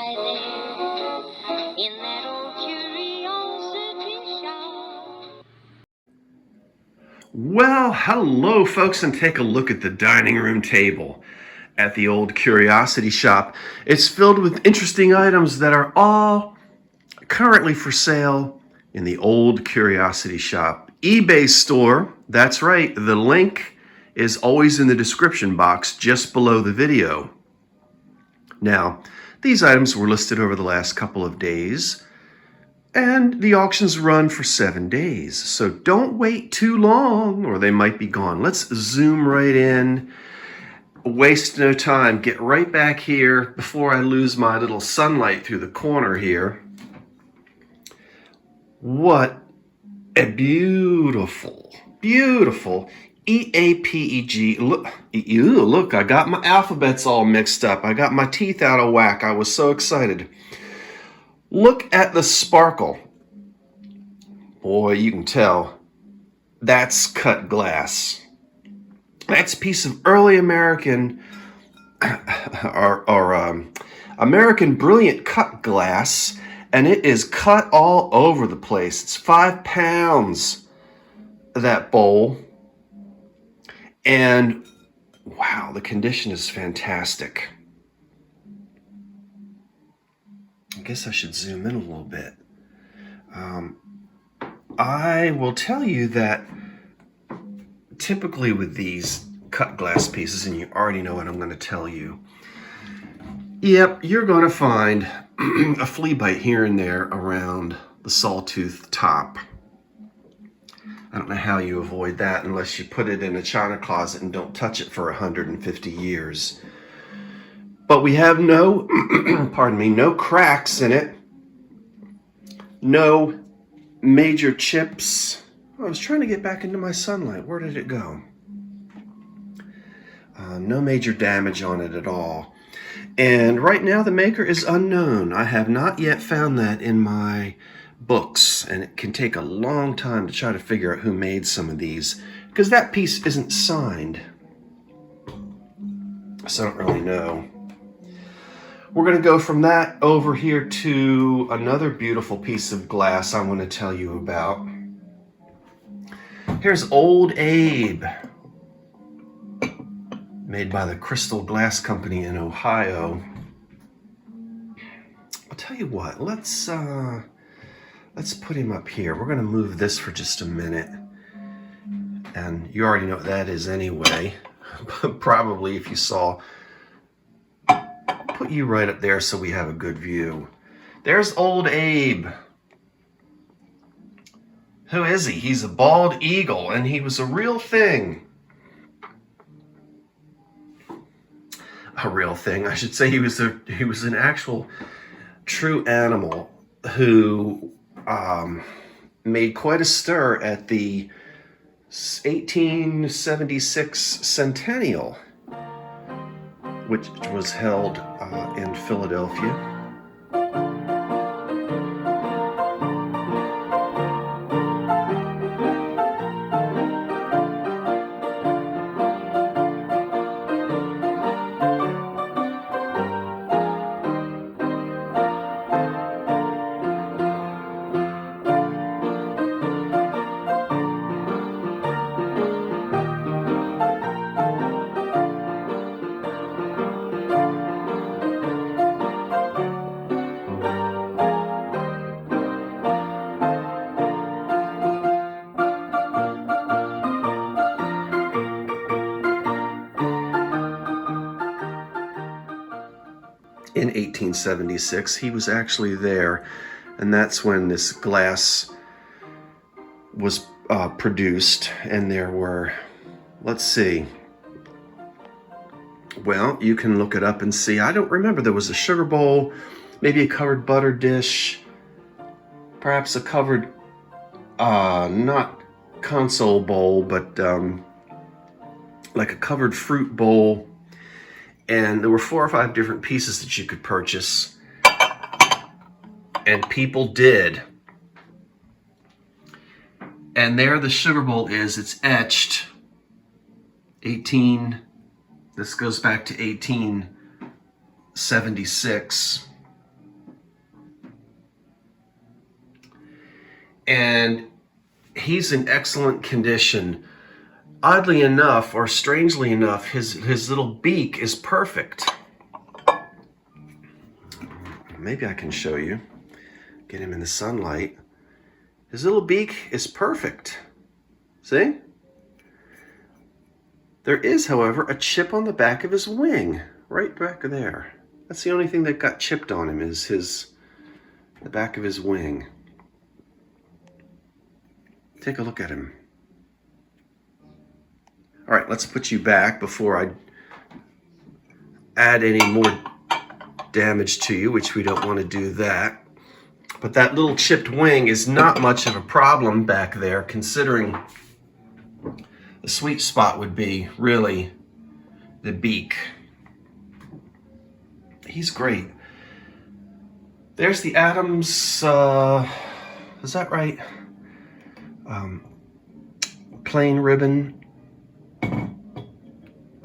I live in that old curiosity shop. Well, hello folks, and take a look at the dining room table at the old curiosity shop. It's filled with interesting items that are all currently for sale in the old curiosity shop eBay store. That's right, the link is always in the description box just below the video. Now, these items were listed over the last couple of days, and the auctions run for 7 days. So don't wait too long or they might be gone. Let's zoom right in, waste no time, get right back here before I lose my little sunlight through the corner here. What a beautiful, beautiful EAPEG. Look, I got my alphabets all mixed up. I got my teeth out of whack. I was so excited. Look at the sparkle. Boy, you can tell that's cut glass. That's a piece of early American American brilliant cut glass, and it is cut all over the place. It's 5 pounds, that bowl. And wow, the condition is fantastic. I guess I should zoom in a little bit. I will tell you that typically with these cut glass pieces, and you already know what I'm going to tell you, yep, you're going to find a flea bite here and there around the sawtooth top. I don't know how you avoid that unless you put it in a china closet and don't touch it for 150 years. But we have no, pardon me, no cracks in it, no major chips. I was trying to get back into my sunlight. Where did it go? No major damage on it at all. And right now the maker is unknown. I have not yet found that in my books, and it can take a long time to try to figure out who made some of these because that piece isn't signed. So I don't really know. We're going to go from that over here to another beautiful piece of glass I want to tell you about. Here's Old Abe, made by the Crystal Glass Company in Ohio. I'll tell you what, let's put him up here. We're going to move this for just a minute. And you already know what that is anyway. Probably if you saw. Put you right up there so we have a good view. There's Old Abe. Who is he? He's a bald eagle, and he was a real thing. A real thing. I should say he was an actual true animal who made quite a stir at the 1876 centennial, which was held in Philadelphia. In 1876, he was actually there, and that's when this glass was produced, and there were, let's see, well, you can look it up and see. I don't remember. There was a sugar bowl, maybe a covered butter dish, perhaps a covered, not console bowl, but like a covered fruit bowl. And there were 4 or 5 different pieces that you could purchase. And people did. And there the sugar bowl is. It's etched. This goes back to 1876. and he's in excellent condition. Oddly enough, or strangely enough, his little beak is perfect. Maybe I can show you. Get him in the sunlight. His little beak is perfect. See? There is, however, a chip on the back of his wing, right back there. That's the only thing that got chipped on him, is the back of his wing. Take a look at him. All right, let's put you back before I add any more damage to you, which we don't want to do that. But that little chipped wing is not much of a problem back there, considering the sweet spot would be really the beak. He's great. There's the Adams, is that right? Plain ribbon,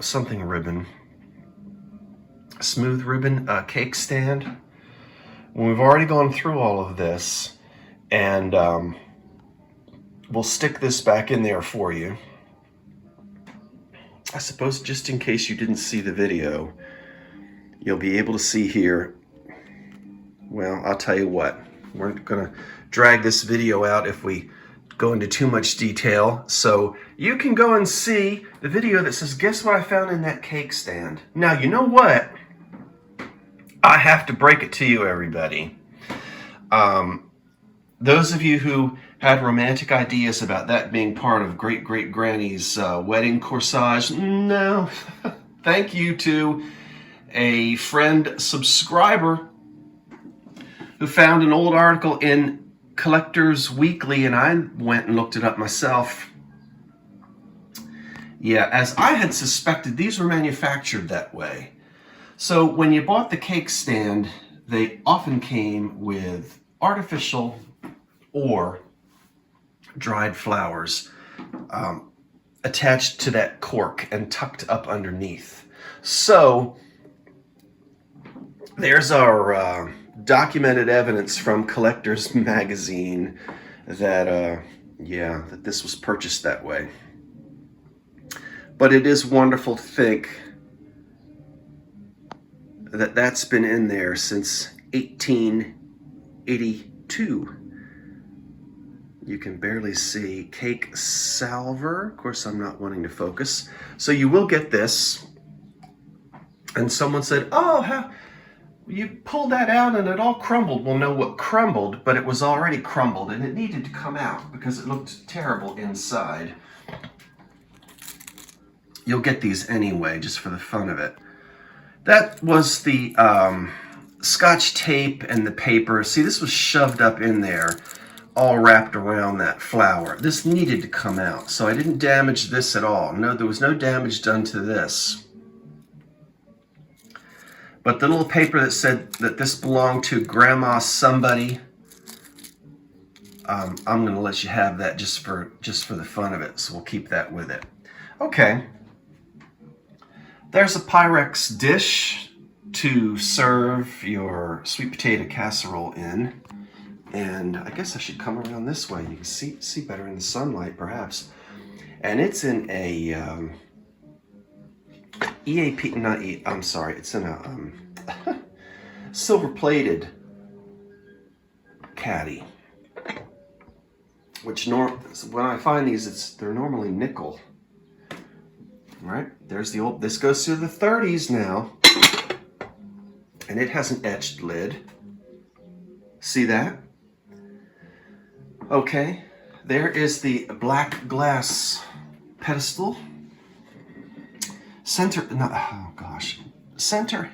something ribbon, smooth ribbon cake stand. We've already gone through all of this, and we'll stick this back in there for you. I suppose just in case you didn't see the video, you'll be able to see here. Well, I'll tell you what, we're gonna drag this video out if we go into too much detail. So you can go and see the video that says, guess what I found in that cake stand? Now, you know what? I have to break it to you, everybody. Those of you who had romantic ideas about that being part of great-great-granny's wedding corsage, no. Thank you to a friend subscriber who found an old article in Collectors Weekly, and I went and looked it up myself. Yeah, as I had suspected, these were manufactured that way. So when you bought the cake stand, they often came with artificial or dried flowers attached to that cork and tucked up underneath. So there's our documented evidence from Collectors Magazine that, that this was purchased that way. But it is wonderful to think that that's been in there since 1882. You can barely see. Cake salver. Of course, I'm not wanting to focus. So you will get this. And someone said, oh, you pulled that out and it all crumbled. Well, no, what crumbled, but it was already crumbled and it needed to come out because it looked terrible inside. You'll get these anyway, just for the fun of it. That was the Scotch tape and the paper. See, this was shoved up in there, all wrapped around that flower. This needed to come out, so I didn't damage this at all. No, there was no damage done to this. But the little paper that said that this belonged to Grandma somebody, I'm going to let you have that just for the fun of it, so we'll keep that with it. Okay. There's a Pyrex dish to serve your sweet potato casserole in. And I guess I should come around this way. You can see better in the sunlight, perhaps. And it's in a it's in a silver-plated caddy. Which when I find these, they're normally nickel. Right, there's the old, this goes through the 30s now, and it has an etched lid. See that? Okay, there is the black glass pedestal. Center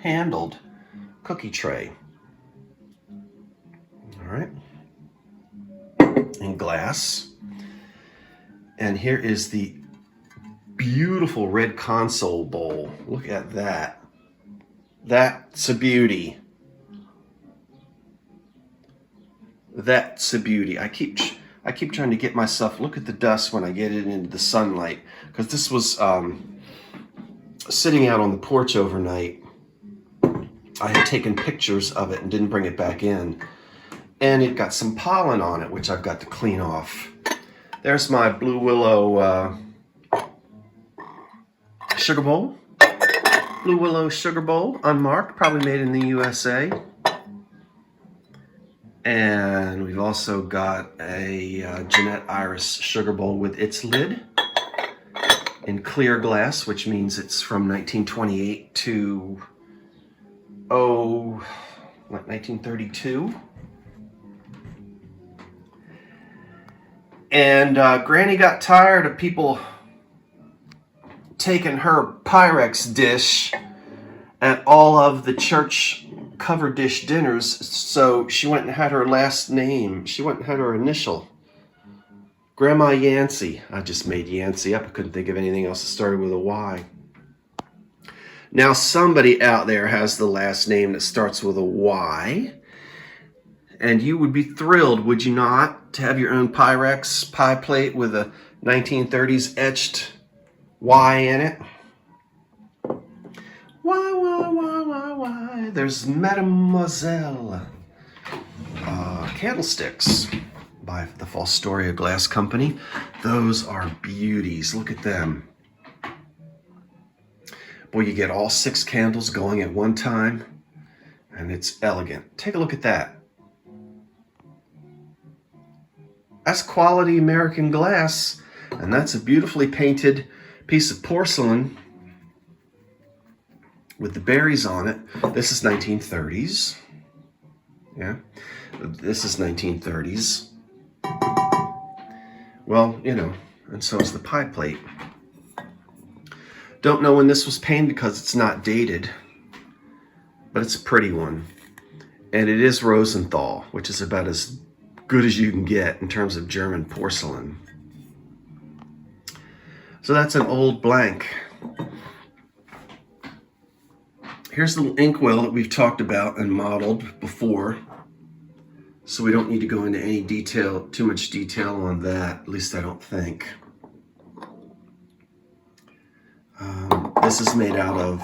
handled cookie tray. All right, in glass. And here is the beautiful red console bowl. Look at that. That's a beauty. That's a beauty. I keep trying to get myself, look at the dust when I get it into the sunlight, because this was sitting out on the porch overnight. I had taken pictures of it and didn't bring it back in. and it got some pollen on it, which I've got to clean off. There's my Blue Willow sugar bowl. Blue Willow sugar bowl, unmarked, probably made in the USA. And we've also got a Jeanette Iris sugar bowl with its lid in clear glass, which means it's from 1928 to, 1932. And Granny got tired of people taking her Pyrex dish at all of the church cover dish dinners, so she went and had her last name. She went and had her initial. Grandma Yancey. I just made Yancey up. I couldn't think of anything else that started with a Y. Now somebody out there has the last name that starts with a Y, and you would be thrilled, would you not, to have your own Pyrex pie plate with a 1930s etched Y in it? Why? There's Mademoiselle candlesticks by the Fostoria Glass Company. Those are beauties. Look at them. Boy, you get all 6 candles going at one time, and it's elegant. Take a look at that. That's quality American glass, and that's a beautifully painted piece of porcelain with the berries on it. This is 1930s. Yeah, this is 1930s. Well, you know, and so is the pie plate. Don't know when this was painted because it's not dated, but it's a pretty one. And it is Rosenthal, which is about as good as you can get in terms of German porcelain. So that's an old blank. Here's the little inkwell that we've talked about and modeled before. So we don't need to go into any detail, too much detail on that, at least I don't think. This is made out of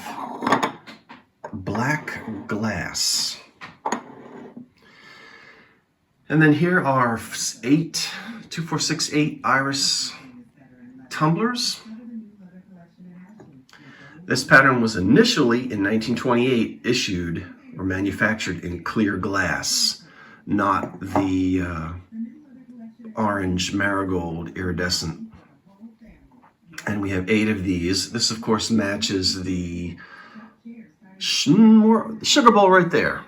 black glass. And then here are 2468 Iris tumblers. This pattern was initially in 1928 issued or manufactured in clear glass, not the orange marigold iridescent. And we have 8 of these. This, of course, matches the sugar bowl right there.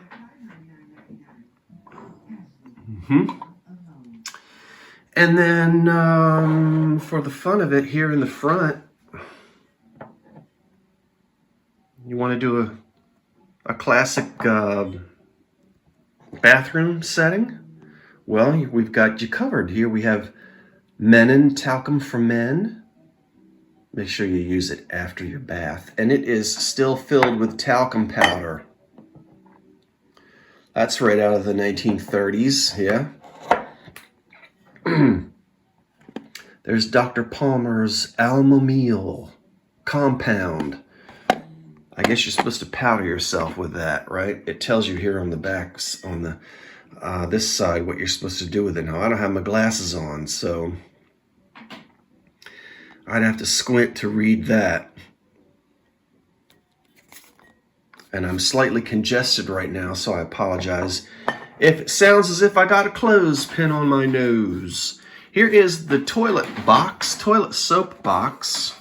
And then for the fun of it, here in the front, you want to do a classic bathroom setting? Well, we've got you covered. Here we have Menon Talcum for Men. Make sure you use it after your bath. And it is still filled with talcum powder. That's right out of the 1930s, yeah. There's Dr. Palmer's Almamil compound. I guess you're supposed to powder yourself with that, right? It tells you here on the back, on the this side, what you're supposed to do with it. Now, I don't have my glasses on, so I'd have to squint to read that. And I'm slightly congested right now, so I apologize if it sounds as if I got a clothespin on my nose. Here is the toilet box, toilet soap box.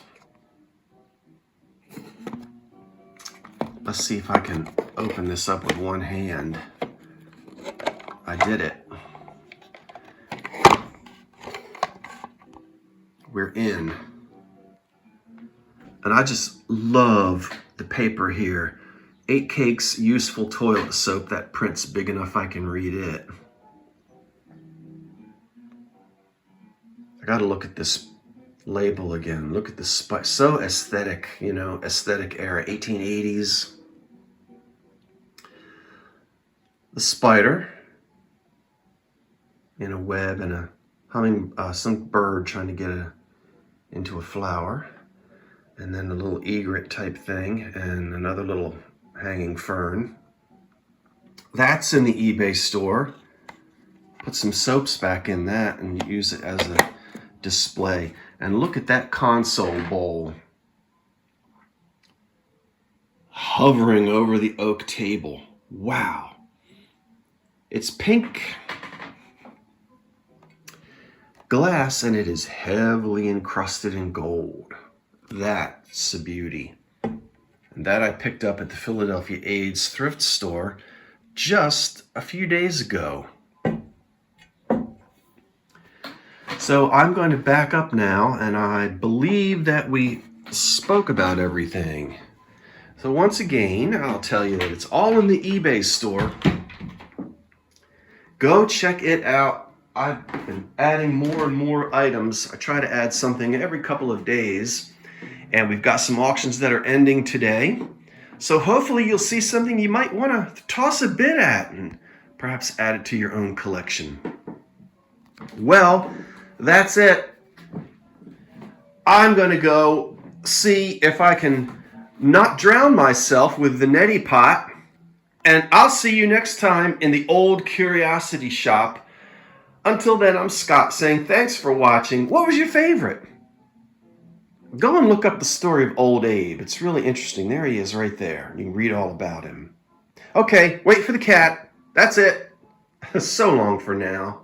Let's see if I can open this up with one hand. I did it. We're in. And I just love the paper here. 8 Cakes Useful Toilet Soap. That print's big enough I can read it. I gotta look at this label again. Look at the so aesthetic, you know, aesthetic era, 1880s. The spider in a web and a some bird trying to get into a flower, and then a little egret type thing, and another little hanging fern. That's in the eBay store. put some soaps back in that and use it as a display. And look at that console bowl hovering over the oak table. Wow. It's pink glass and it is heavily encrusted in gold. That's a beauty. And that I picked up at the Philadelphia Aids thrift store just a few days ago. So I'm going to back up now, and I believe that we spoke about everything. So once again, I'll tell you that it's all in the eBay store. Go check it out. I've been adding more and more items. I try to add something every couple of days. And we've got some auctions that are ending today. So hopefully you'll see something you might want to toss a bid at and perhaps add it to your own collection. Well, that's it. I'm going to go see if I can not drown myself with the neti pot. And I'll see you next time in the old curiosity shop. Until then, I'm Scott saying thanks for watching. What was your favorite? Go and look up the story of old Abe. It's really interesting. There he is right there. You can read all about him. Okay, wait for the cat. That's it. So long for now.